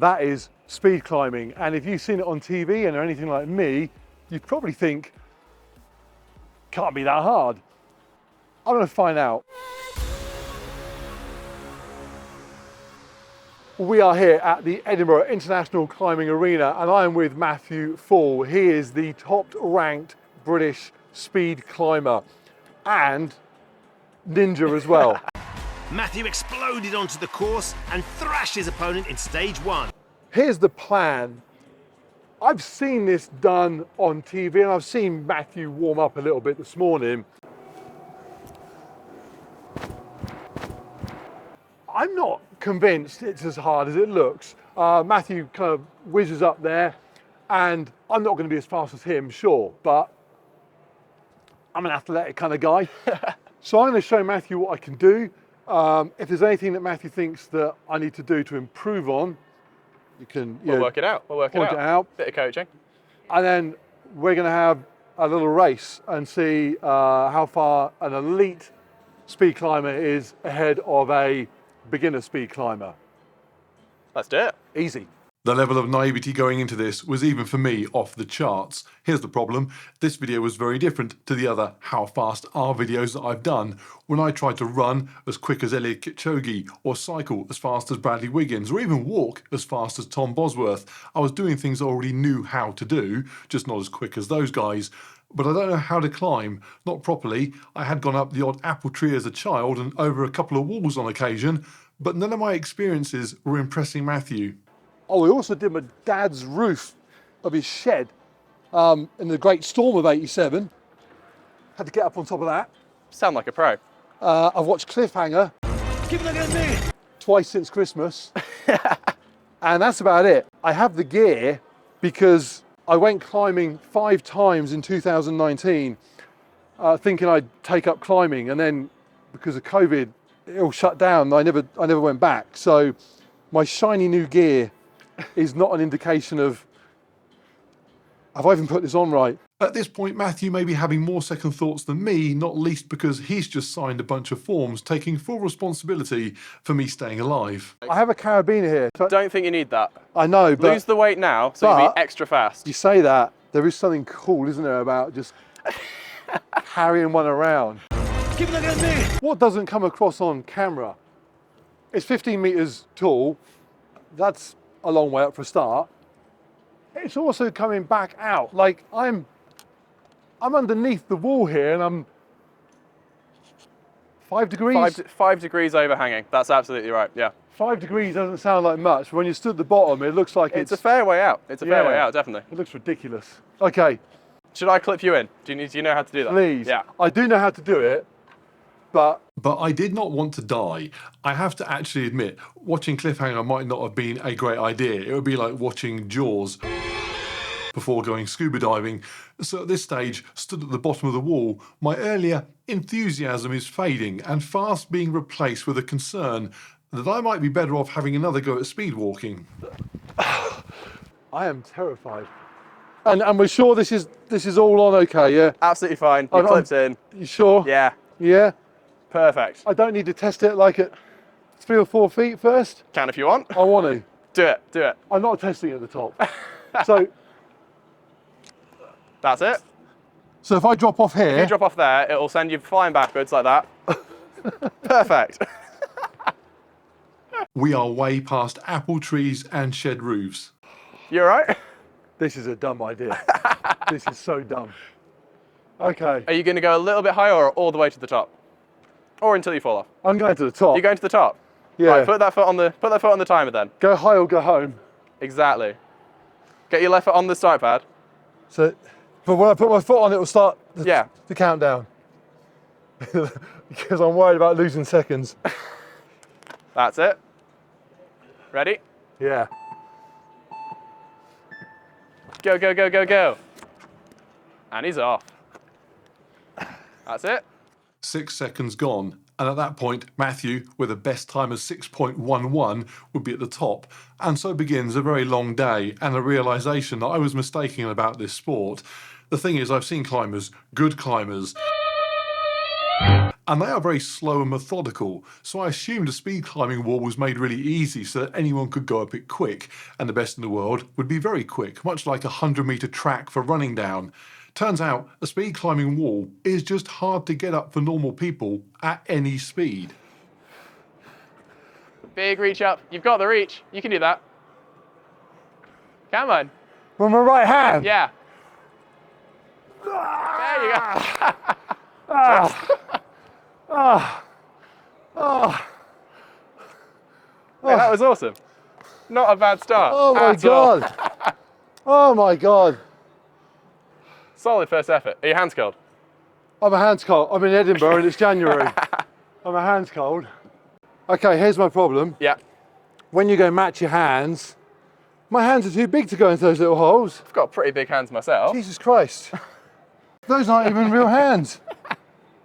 That is speed climbing. And if you've seen it on TV and are anything like me, you probably think, can't be that hard. I'm gonna find out. We are here at the Edinburgh International Climbing Arena and I am with Matthew Fall. He is the top-ranked British speed climber and ninja as well. Matthew exploded onto the course and thrashed his opponent in stage 1. Here's the plan. I've seen this done on TV and I've seen Matthew warm up a little bit this morning. I'm not convinced it's as hard as it looks. Matthew kind of whizzes up there and I'm not going to be as fast as him, sure, but I'm an athletic kind of guy. So I'm going to show Matthew what I can do. If there's anything that Matthew thinks that I need to do to improve on, you can We'll work it out. Point it out. Bit of coaching. And then we're going to have a little race and see how far an elite speed climber is ahead of a beginner speed climber. Let's do it. Easy. The level of naivety going into this was even for me off the charts. Here's the problem. This video was very different to the other how fast are videos that I've done when I tried to run as quick as Eliud Kipchoge or cycle as fast as Bradley Wiggins or even walk as fast as Tom Bosworth. I was doing things I already knew how to do, just not as quick as those guys. But I don't know how to climb, not properly. I had gone up the odd apple tree as a child and over a couple of walls on occasion, but none of my experiences were impressing Matthew. Oh, we also did my dad's roof of his shed in the Great Storm of '87. Had to get up on top of that. Sound like a pro. I've watched Cliffhanger Keep looking at me! twice since Christmas. And that's about it. I have the gear because I went climbing 5 times in 2019 thinking I'd take up climbing, and then because of COVID, it all shut down. I never went back. So my shiny new gear is not an indication of, have I even put this on right? At this point, Matthew may be having more second thoughts than me, not least because he's just signed a bunch of forms taking full responsibility for me staying alive. I have a carabiner here. Don't think you need that. I know, but Lose the weight now so you'll be extra fast. you say that, there is something cool, isn't there, about just carrying one around. Keep looking at me! What doesn't come across on camera? It's 15 meters tall. That's a long way up for a start. It's also coming back out. Like I'm underneath the wall here and I'm 5 degrees. 5 degrees overhanging. That's absolutely right, yeah. 5 degrees doesn't sound like much, but when you stood at the bottom, it looks like It's a fair way out. It's a fair way out, definitely. It looks ridiculous. Okay, Should I clip you in? Do you know how to do that? please. Yeah. I do know how to do it, but But I did not want to die. I have to actually admit, watching Cliffhanger might not have been a great idea. It would be like watching Jaws before going scuba diving. So at this stage, stood at the bottom of the wall, my earlier enthusiasm is fading and fast being replaced with a concern that I might be better off having another go at speed walking. I am terrified. And we're sure this is all on okay, yeah? Absolutely fine. You I'm- clipped in. You sure? Yeah. Yeah? Perfect. I don't need to test it like at 3 or 4 feet first? Can if you want. I want to. Do it. Do it. I'm not testing at the top. So That's it. if I drop off If here, you drop off there, it'll send you flying backwards like that. Perfect. We are way past apple trees and shed roofs. You all right? this is a dumb idea. This is so dumb. Okay, Are you going to go a little bit higher or all the way to the top? Or until you fall off? I'm going to the top. You're going to the top? Yeah. Right, put that foot on the timer then. Go high or go home. Exactly. Get your left foot on the start pad. So, but when I put my foot on, it will start Yeah. the countdown. Because I'm worried about losing seconds. That's it. Ready? Yeah. Go, go, go, go, go. And he's off. That's it. 6 seconds gone, and at that point, Matthew, with a best time of 6.11, would be at the top. And so begins a very long day and a realisation that I was mistaken about this sport. The thing is, I've seen climbers, good climbers, and they are very slow and methodical, so I assumed a speed climbing wall was made really easy so that anyone could go up it quick, and the best in the world would be very quick, much like a 100-metre track for running down. Turns out a speed climbing wall is just hard to get up for normal people at any speed. Big reach up. You've got the reach. You can do that. Come on. With my right hand? Yeah. There you go. Mate, that was awesome. Not a bad start. Oh my at all. God. Oh my God. Solid first effort. Are your hands cold? Oh, my hand's cold. I'm in Edinburgh and it's January. Oh, my hand's cold. Okay, here's my problem. Yeah. When you go match your hands, my hands are too big to go into those little holes. I've got pretty big hands myself. Jesus Christ. Those aren't even real hands.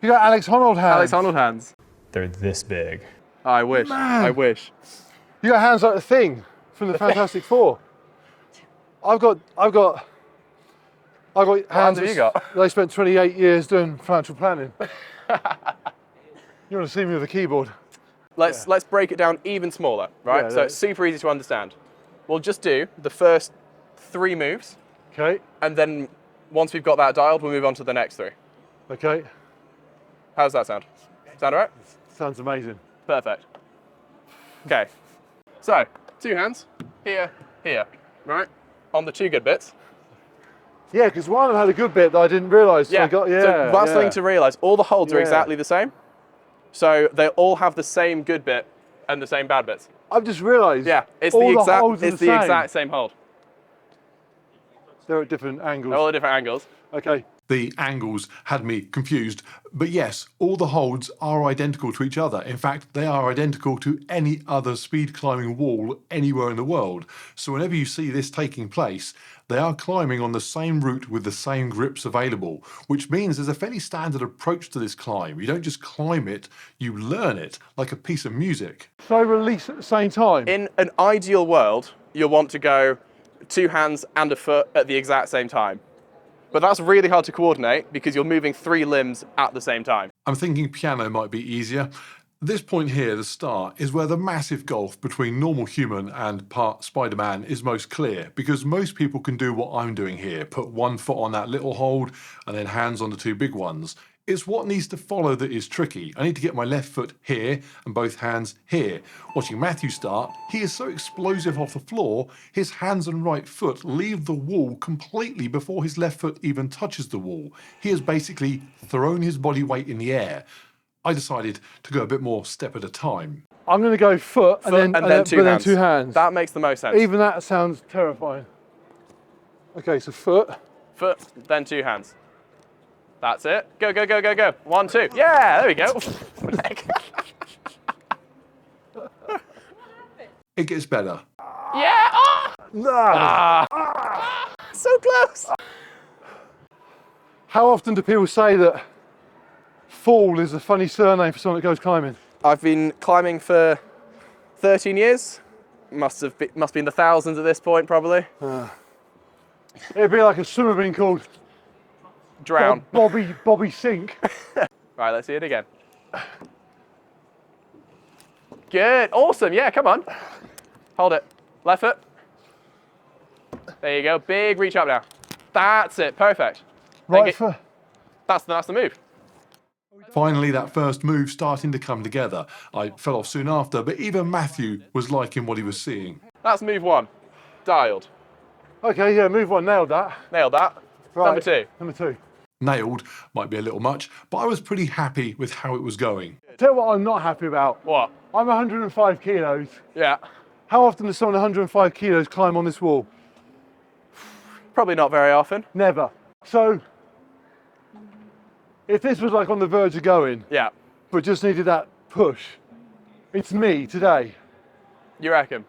You got Alex Honnold hands. Alex Honnold hands. They're this big. I wish. Man. I wish. You got hands like the Thing from the Fantastic Four. I've got hands. have you got? They spent 28 years doing financial planning. You want to see me with a keyboard? Let's break it down even smaller, right? Yeah, So it's super easy to understand. We'll just do the first 3 moves, Okay. and then once we've got that dialed, we'll move on to the next 3. Okay. How's that sound? Sound all right? Sounds amazing. Perfect. Okay. So 2 hands, here, here, right? On the 2 good bits. Yeah, because one of them had a good bit that I didn't realise. Yeah. So So that's something to realise. All the holds are Yeah. exactly the same. So they all have the same good bit and the same bad bits. I've just realised. Yeah, it's all the exact holds are it's the same. exact same hold. They're at different angles. They're all at different angles. Okay. The angles had me confused, but yes, all the holds are identical to each other. In fact, they are identical to any other speed climbing wall anywhere in the world. So whenever you see this taking place, they are climbing on the same route with the same grips available, which means there's a fairly standard approach to this climb. You don't just climb it, you learn it like a piece of music. So release at the same time. In an ideal world, you'll want to go 2 hands and a foot at the exact same time. But that's really hard to coordinate because you're moving 3 limbs at the same time. I'm thinking piano might be easier. This point here, the start, is where the massive gulf between normal human and part Spider-Man is most clear, because most people can do what I'm doing here, put 1 foot on that little hold and then hands on the 2 big ones. It's what needs to follow that is tricky. I need to get my left foot here and both hands here. Watching Matthew start, he is so explosive off the floor, his hands and right foot leave the wall completely before his left foot even touches the wall. He has basically thrown his body weight in the air. I decided to go a bit more step at a time. I'm going to go foot and then 2 hands. That makes the most sense. Even that sounds terrifying. Okay, so foot. Foot, then 2 hands. That's it. Go, go, go, go, go. 1, 2. Yeah, there we go. It gets better. Yeah. Oh! So close. How often do people say that Fall is a funny surname for someone that goes climbing? I've been climbing for 13 years. Must be in the thousands at this point, probably. It'd be like a swimmer being called Drown. Bobby Sink. Right, let's see it again. Good. Awesome. Yeah, come on. Hold it. Left foot. There you go. Big reach up now. That's it. Perfect. Right foot. That's the move. Finally, that first move starting to come together. I fell off soon after, but even Matthew was liking what he was seeing. That's move 1. Dialed. Okay, yeah, move 1, nailed that. Nailed that. Right. Number 2. Number 2. Nailed might be a little much, but I was pretty happy with how it was going. Tell you what I'm not happy about. What? I'm 105 kilos. Yeah. How often does someone 105 kilos climb on this wall? Probably not very often. Never. So, if this was like on the verge of going, Yeah. but just needed that push, it's me today. You reckon?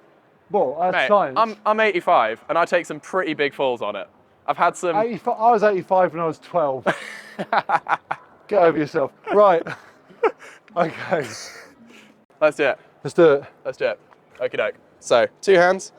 Well, that's Mate, science. I'm 85 and I take some pretty big falls on it. I've had some. 85, I was 85 when I was 12. Get over yourself. Right. Okay. Let's do it. Let's do it. Let's do it. Okie doke. So 2 hands.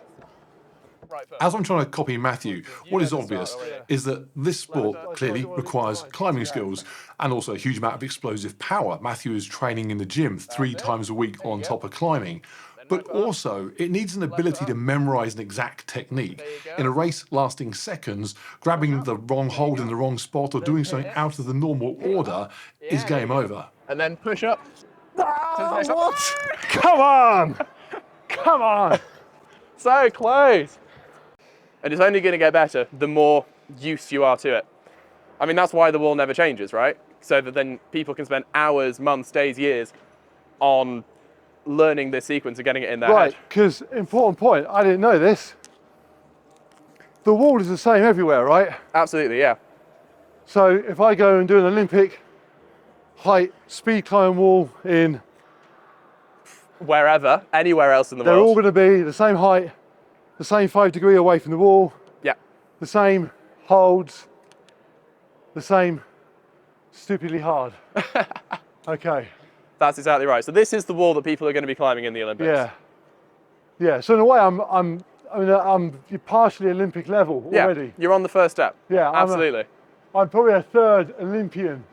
As I'm trying to copy Matthew, what is obvious is that this sport clearly requires climbing skills and also a huge amount of explosive power. Matthew is training in the gym 3 times a week on top of climbing. But also, it needs an ability to memorize an exact technique. In a race lasting seconds, grabbing the wrong hold in the wrong spot or doing something out of the normal order is game over. And then push up. What? Come on! Come on! So close. And it's only going to get better the more used you are to it. I mean, that's why the wall never changes, right? So that then people can spend hours, months, days, years on learning this sequence and getting it in their Right, head. because important point, I didn't know this. The wall is the same everywhere, right? Absolutely, yeah. So if I go and do an Olympic height speed climb wall in, Wherever, anywhere else in the they're all world. going to be the same height, the same 5 degree away from the wall, Yeah. the same holds, the same stupidly hard. Okay. That's exactly right. So this is the wall that people are going to be climbing in the Olympics. Yeah. Yeah. So in a way, I'm partially Olympic level already. Yeah, you're on the first step. Yeah, absolutely. I'm probably a 3rd Olympian,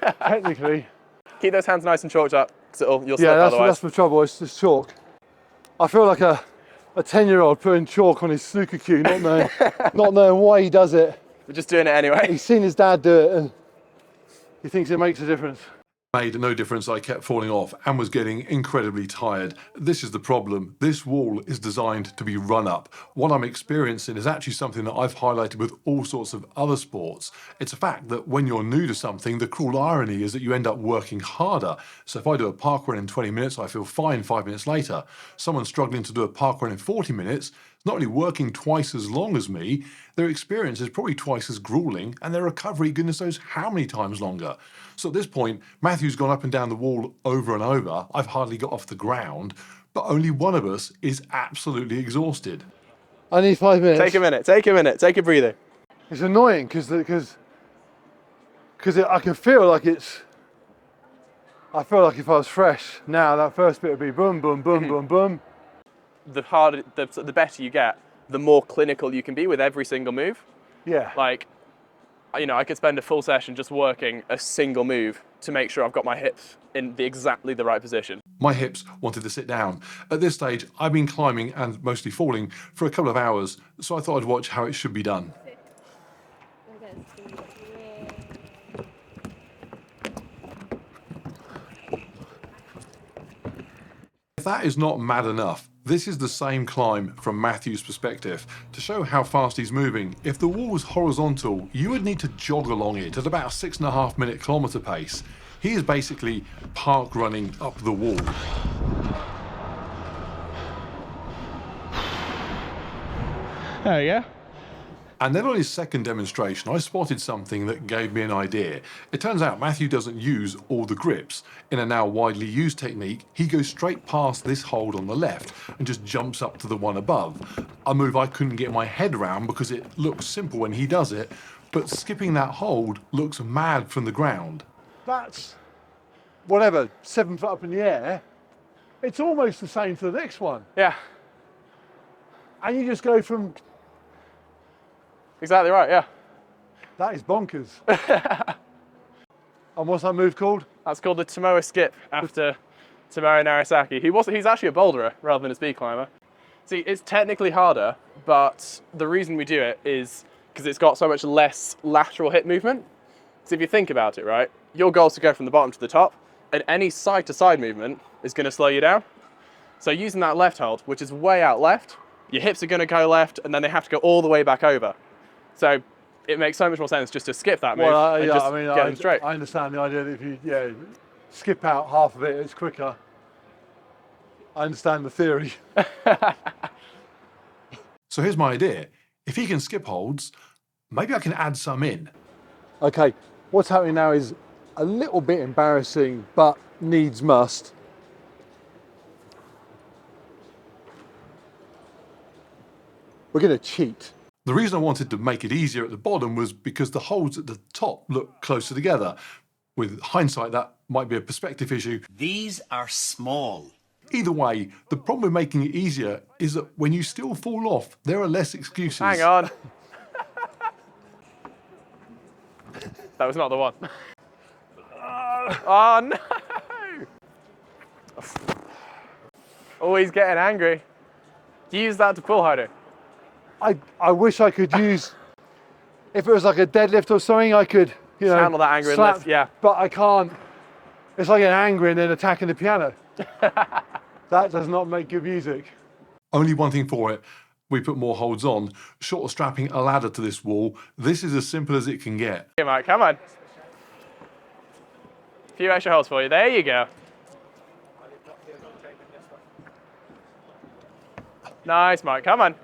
technically. Keep those hands nice and chalked up, because you'll slip Yeah, otherwise. that's the trouble. It's just chalk. I feel like a 10-year-old putting chalk on his snooker cue, not knowing why he does it. We're just doing it anyway. He's seen his dad do it, and he thinks it makes a difference. Made no difference, I kept falling off and was getting incredibly tired. This is the problem. This wall is designed to be run up. What I'm experiencing is actually something that I've highlighted with all sorts of other sports. It's a fact that when you're new to something, the cruel irony is that you end up working harder. So if I do a park run in 20 minutes, I feel fine 5 minutes later. Someone struggling to do a park run in 40 minutes, not only working twice as long as me, their experience is probably twice as grueling, and their recovery, goodness knows how many times longer. So at this point, Matthew's gone up and down the wall over and over. I've hardly got off the ground, but only one of us is absolutely exhausted. I need 5 minutes. Take a minute, take a breather. It's annoying because I can feel like I feel like if I was fresh now, that first bit would be boom, boom, boom, boom, boom. The harder, the better you get, the more clinical you can be with every single move. Yeah. Like, you know, I could spend a full session just working a single move to make sure I've got my hips in exactly the right position. My hips wanted to sit down. At this stage, I've been climbing and mostly falling for a couple of hours, so I thought I'd watch how it should be done. If that is not mad enough, this is the same climb from Matthew's perspective. To show how fast he's moving, if the wall was horizontal, you would need to jog along it at about a 6.5 minute kilometre pace. He is basically park running up the wall. There you go. And then on his second demonstration, I spotted something that gave me an idea. It turns out Matthew doesn't use all the grips. In a now widely used technique, he goes straight past this hold on the left and just jumps up to the one above. A move I couldn't get my head around because it looks simple when he does it, but skipping that hold looks mad from the ground. That's, whatever, 7 foot up in the air. It's almost the same to the next one. Yeah, And you just go from, exactly right, yeah. that is bonkers. And what's that move called? That's called the Tomoe skip after Tomoe Narisaki. He's actually a boulderer rather than a speed climber. See, it's technically harder, but the reason we do it is because it's got so much less lateral hip movement. So if you think about it, right, your goal is to go from the bottom to the top, and any side-to-side movement is going to slow you down. So using that left hold, which is way out left, your hips are going to go left, and then they have to go all the way back over. So it makes so much more sense just to skip that move and just get them straight. I understand the idea that if you skip out half of it, it's quicker. I understand the theory. So here's my idea. If he can skip holds, maybe I can add some in. Okay, what's happening now is a little bit embarrassing, but needs must. We're going to cheat. The reason I wanted to make it easier at the bottom was because the holds at the top look closer together. With hindsight, that might be a perspective issue. These are small. Either way, the problem with making it easier is that when you still fall off, there are less excuses. Hang on. That was not the one. Oh no! Always getting angry. Do you use that to pull harder? I wish I could use, if it was like a deadlift or something, I could, you know, handle that anger and slap, lift, yeah. But I can't. It's like getting angry and then attacking the piano. That does not make good music. Only one thing for it. We put more holds on. Short of strapping a ladder to this wall, this is as simple as it can get. Okay, Mike, come on. A few extra holds for you. There you go. Nice, Mike. Come on.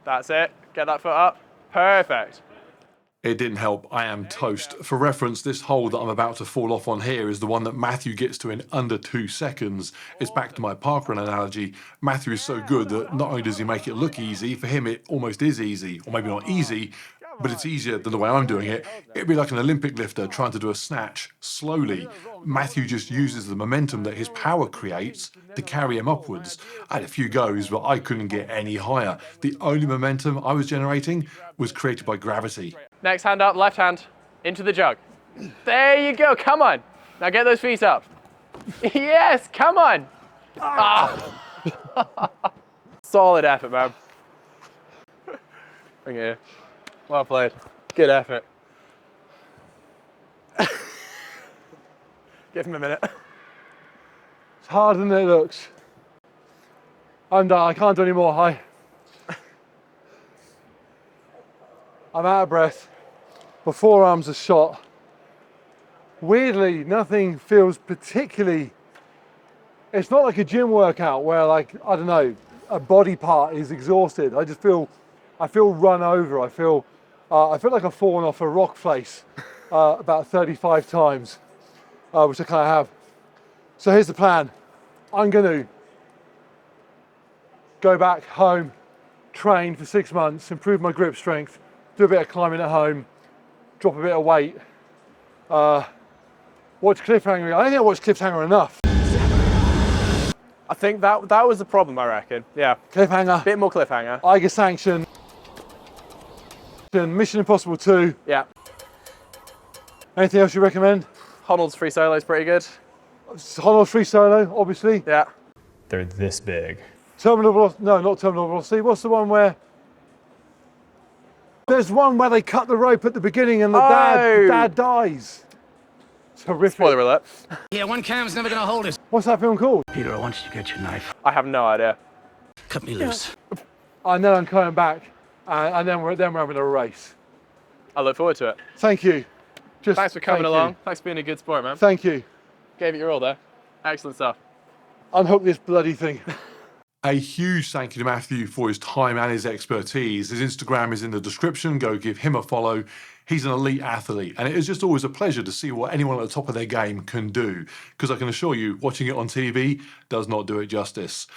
That's it. Get that foot up. Perfect. It didn't help. I am toast. For reference, this hold that I'm about to fall off on here is the one that Matthew gets to in under 2 seconds. It's back to my parkrun analogy. Matthew is so good that not only does he make it look easy, for him it almost is easy, or maybe not easy, but it's easier than the way I'm doing it. It'd be like an Olympic lifter trying to do a snatch slowly. Matthew just uses the momentum that his power creates to carry him upwards. I had a few goes, but I couldn't get any higher. The only momentum I was generating was created by gravity. Next hand up, left hand, into the jug. There you go, come on. Now get those feet up. Yes, come on. Ah. Solid effort, man. Bring it here. Well played. Good effort. Give him a minute. It's harder than it looks. I'm done. I can't do any more. I'm out of breath. My forearms are shot. Weirdly, nothing feels particularly. It's not like a gym workout where, like, I don't know, a body part is exhausted. I feel run over. I feel like I've fallen off a rock face about 35 times, which I kind of have. So here's the plan. I'm going to go back home, train for 6 months, improve my grip strength, do a bit of climbing at home, drop a bit of weight, watch Cliffhanger. I don't think I watched Cliffhanger enough. I think that was the problem, I reckon. Yeah. Cliffhanger. Bit more cliffhanger. Eiger Sanction. Mission Impossible 2. Yeah. Anything else you recommend? Honnold's free solo is pretty good. Honnold Free Solo, obviously. Yeah. They're this big. Terminal Velocity. No, not Terminal Velocity. What's the one where? There's one where they cut the rope at the beginning and the dad dies. It's horrific. Spoiler alert. Yeah, one cam's never gonna hold us. What's that film called? Peter, I want you to get your knife. I have no idea. Cut me loose. And then I'm coming back, and then we're having a race. I look forward to it. Thank you. Thanks for coming thank along. you. Thanks for being a good sport, man. Thank you. Gave it your all there. Excellent stuff. Unhook this bloody thing. A huge thank you to Matthew for his time and his expertise. His Instagram is in the description. Go give him a follow. He's an elite athlete, and it is just always a pleasure to see what anyone at the top of their game can do, because I can assure you, watching it on TV does not do it justice.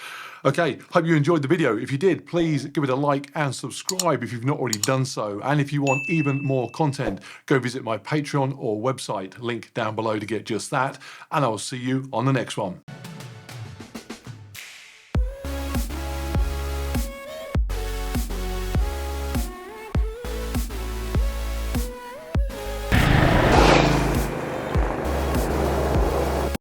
Okay, hope you enjoyed the video. If you did, please give it a like and subscribe if you've not already done so. And if you want even more content, go visit my Patreon or website, link down below to get just that. And I will see you on the next one.